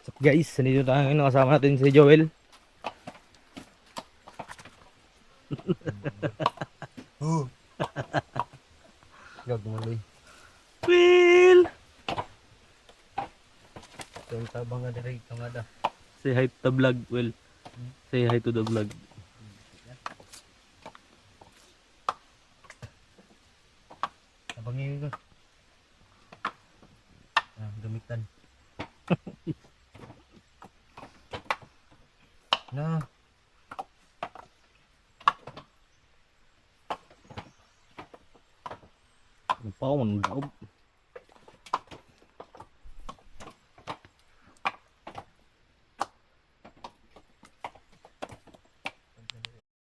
So guys, nandito tayo ngayon. Kasama natin si Joel. Oh. Gagmali. Will! Yung tabang nga diri ito nga da. Say hi to the vlog, Will. Say hi to the vlog. Tabangin ko. Ah, gamitan. Na. Ano pa ako, manundaob.